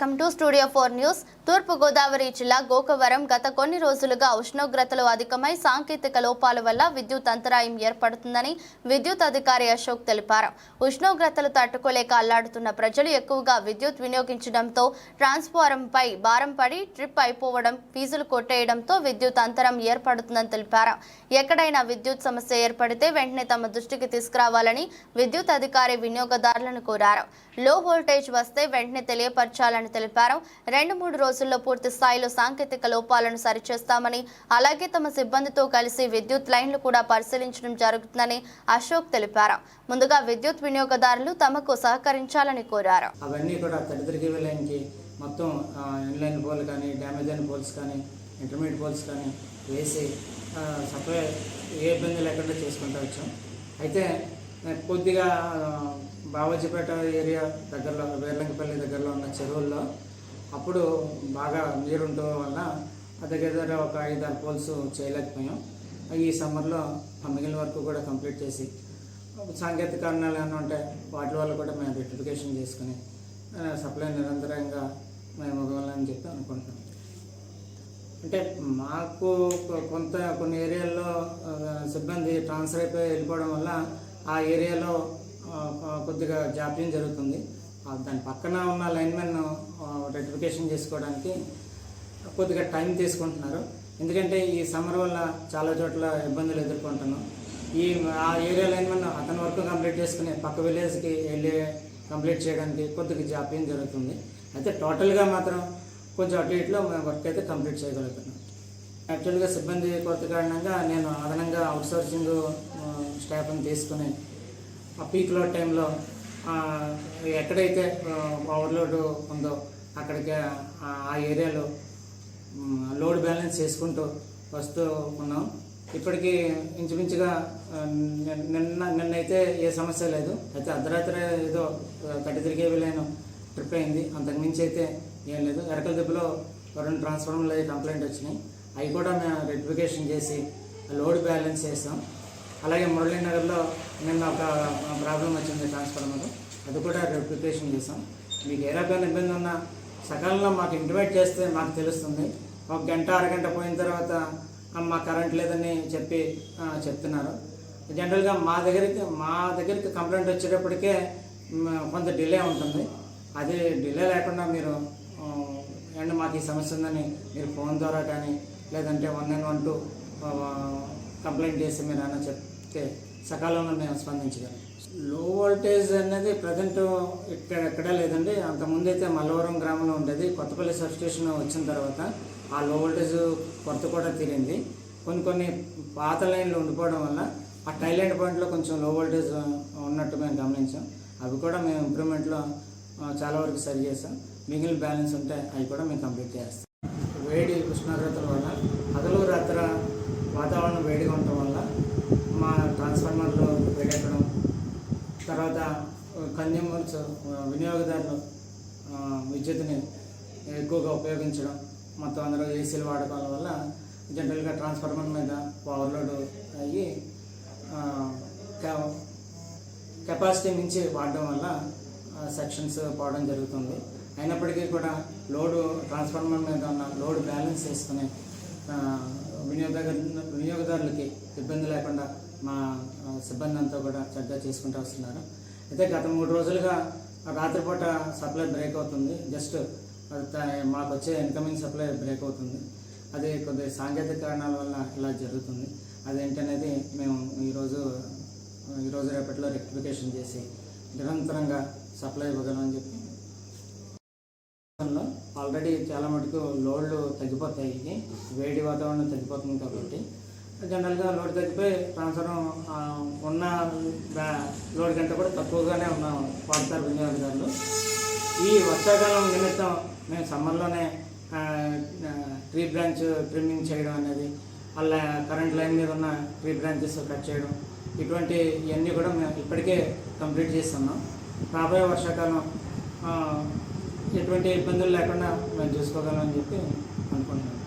Welcome to studio 4 news. తూర్పు గోదావరి జిల్లా గోకవరం గత కొన్ని రోజులుగా ఉష్ణోగ్రతలు అధికమై సాంకేతిక లోపాల వల్ల విద్యుత్ అంతరాయం ఏర్పడుతుందని విద్యుత్ అధికారి అశోక్ తెలిపారు. ఉష్ణోగ్రతలు తట్టుకోలేక అల్లాడుతున్న ప్రజలు ఎక్కువగా విద్యుత్ వినియోగించడంతో ట్రాన్స్ఫార్మర్పై భారం పడి ట్రిప్ అయిపోవడం, ఫీజులు కొట్టేయడంతో విద్యుత్ అంతరం ఏర్పడుతుందని తెలిపారు. ఎక్కడైనా విద్యుత్ సమస్య ఏర్పడితే వెంటనే తమ దృష్టికి తీసుకురావాలని విద్యుత్ అధికారి వినియోగదారులను కోరారు. లో వోల్టేజ్ వస్తే వెంటనే తెలియపరచాలని తెలిపారు. 2-3 రోజుల్లో పూర్తి స్థాయిలో సాంకేతిక లోపాలను సరిచేస్తామని, అలాగే తమ సిబ్బందితో కలిసి విద్యుత్ లైన్లు కూడా పరిశీలించడం జరుగుతుందని అశోక్ తెలిపారు. ముందుగా విద్యుత్ వినియోగదారులు తమకు సహకరించాలని కోరారు. అవన్నీ కూడా 33 kV లైన్కి మొత్తం ఇన్లైన్ పోల్ కానీ, డ్యామేజ్ అయిన పోల్స్ కానీ, ఇంటర్మీడియట్ పోల్స్ కానీ వేసి సప్లై ఏ ఇబ్బంది లేకుండా చేసుకుంటూ వచ్చాం. అయితే కొద్దిగా బావాజీపేట ఏరియా దగ్గరలో, వేర్లంకపల్లి దగ్గరలో ఉన్న చెరువుల్లో అప్పుడు బాగా నీరు ఉండటం వల్ల దగ్గర ఒక 5-6 పోల్స్ చేయలేకపోయాం. ఈ సమ్మర్లో మిగిలిన వరకు కూడా కంప్లీట్ చేసి సాంకేతిక కారణాలు ఏమైనా ఉంటే వాటి వల్ల కూడా మేము రెక్టిఫికేషన్ చేసుకుని సప్లై నిరంతరంగా మేము ఇవ్వాలని చెప్పి అనుకుంటున్నాం. అంటే మాకు కొన్ని ఏరియాల్లో సిబ్బంది ట్రాన్స్ఫర్ అయిపోయి వెళ్ళిపోవడం వల్ల ఆ ఏరియాలో కొద్దిగా జాప్యం జరుగుతుంది. దాని పక్కన ఉన్న లైన్మెన్ రెక్టిఫికేషన్ చేసుకోవడానికి కొద్దిగా టైం తీసుకుంటున్నారు. ఎందుకంటే ఈ సమ్మర్ వల్ల చాలా చోట్ల ఇబ్బందులు ఎదుర్కొంటున్నాం. ఆ ఏరియా లైన్మెన్ అతని వర్క్ కంప్లీట్ చేసుకుని పక్క విలేజ్కి వెళ్ళి కంప్లీట్ చేయడానికి కొద్దిగా జాప్యం జరుగుతుంది. అయితే టోటల్గా మాత్రం కొంచెం అటు ఇట్లో మేము వర్క్ అయితే కంప్లీట్ చేయగలుగుతున్నాం. యాక్చువల్గా సిబ్బంది కొరత కారణంగా నేను అదనంగా అవుట్సోర్సింగ్ స్టాఫ్ని తీసుకుని ఆ పీక్ లోడ్ టైంలో ఎక్కడైతే ఓవర్లోడ్ ఉందో అక్కడికి ఆ ఏరియాలో లోడ్ బ్యాలెన్స్ చేసుకుంటూ వస్తూ ఉన్నాం. ఇప్పటికీ ఇంచుమించుగా నిన్నైతే ఏ సమస్య లేదు. అయితే అర్ధరాత్రి ఏదో 33 kV లైన్ ట్రిప్ అయింది, అంతకుమించి అయితే ఏం లేదు. ఎరకల దెబ్బలో 2 ట్రాన్స్ఫార్మర్లు అవి కంప్లైంట్ వచ్చినాయి. అవి కూడా మేము రెక్టిఫికేషన్ చేసి లోడ్ బ్యాలెన్స్ చేస్తాం. అలాగే మురళీనగర్లో నిన్న ఒక ప్రాబ్లం వచ్చింది ట్రాన్స్ఫార్మర్, అది కూడా రెక్టిఫికేషన్ చేసాం. మీకు ఏ రకమైన ఇబ్బంది ఉన్నా సకాలంలో మాకు ఇంటిమేట్ చేస్తే మాకు తెలుస్తుంది. 1 గంట అరగంట పోయిన తర్వాత మా కరెంట్ లేదని చెప్తున్నారు. జనరల్గా మా దగ్గరికి కంప్లైంట్ వచ్చేటప్పటికే కొంత డిలే ఉంటుంది. అది డిలే లేకుండా మీరు అండ్ మాకు ఈ సమస్య ఉందని మీరు ఫోన్ ద్వారా కానీ లేదంటే 112 కంప్లైంట్ చేసి మీరు అన్న చెప్తే సకాలంలో మేము స్పందించగలం. లో వోల్టేజ్ అనేది ప్రజెంట్ ఎక్కడా లేదండి. అంతకుముందు అయితే మల్లవరం గ్రామంలో ఉండేది. కొత్తపల్లి సబ్స్టేషన్ వచ్చిన తర్వాత ఆ లో వోల్టేజ్ కొరత కూడా తీరింది. కొన్ని పాత లైన్లు ఉండిపోవడం వల్ల ఆ టైలైన్ పాయింట్లో కొంచెం లో వోల్టేజ్ ఉన్నట్టు మేము గమనించాం. అవి కూడా మేము ఇంప్రూవ్మెంట్లో చాలా వరకు సరి చేస్తాం. మిగిలిన బ్యాలెన్స్ ఉంటే అవి కూడా మేము కంప్లీట్ చేస్తాం. వేడి ఉష్ణోగ్రతల వల్ల పగలు రాత్రి వాతావరణం వేడిగా ఉండటం వల్ల మా ట్రాన్స్ఫార్మర్లు వేడెక్కడం, తర్వాత కన్జ్యూమర్స్ వినియోగదారులు విద్యుత్తుని ఎక్కువగా ఉపయోగించడం, మొత్తం అందరూ ఏసీలు వాడకం వల్ల జనరల్గా ట్రాన్స్ఫార్మర్ మీద ఓవర్లోడ్ అయ్యి కెపాసిటీ మించి వాడడం వల్ల సెక్షన్స్ పోవడం జరుగుతుంది. అయినప్పటికీ కూడా ట్రాన్స్ఫార్మర్ మీద ఉన్న లోడ్ బ్యాలెన్స్ చేసుకుని వినియోగదారులకి ఇబ్బంది లేకుండా మా సిబ్బంది అంతా కూడా చక్కగా చేసుకుంటూ వస్తున్నారు. అయితే గత 3 రోజులుగా రాత్రిపూట సప్లై బ్రేక్ అవుతుంది. జస్ట్ మాకు వచ్చే ఇన్కమింగ్ సప్లై బ్రేక్ అవుతుంది. అది కొద్దిగా సాంకేతిక కారణాల వల్ల ఇలా జరుగుతుంది. అదేంటనేది మేము ఈరోజు రేపట్లో రెక్టిఫికేషన్ చేసి నిరంతరంగా సప్లై ఇవ్వగలమని చెప్పి ఆల్రెడీ చాలా మటుకు లోడ్లు తగ్గిపోతాయి. వేడి వాతావరణం తగ్గిపోతుంది కాబట్టి జనరల్గా లోడ్ తగ్గిపోయి ట్రాన్స్ఫార్మర్ ఉన్న లోడ్ కంటే కూడా తక్కువగానే వాడతారు వినియోగదారులు. ఈ వర్షాకాలం నిమిత్తం మేము సమ్మర్లోనే ట్రీ బ్రాంచ్ ట్రిమ్మింగ్ చేయడం అనేది, అలా కరెంట్ లైన్ మీద ఉన్న ట్రీ బ్రాంచెస్ కట్ చేయడం, ఇటువంటి ఇవన్నీ కూడా మేము ఇప్పటికే కంప్లీట్ చేస్తున్నాం. రాబోయే వర్షాకాలం ఎటువంటి ఇబ్బందులు లేకుండా మేము చూసుకోగలమని చెప్పి అనుకుంటున్నాం.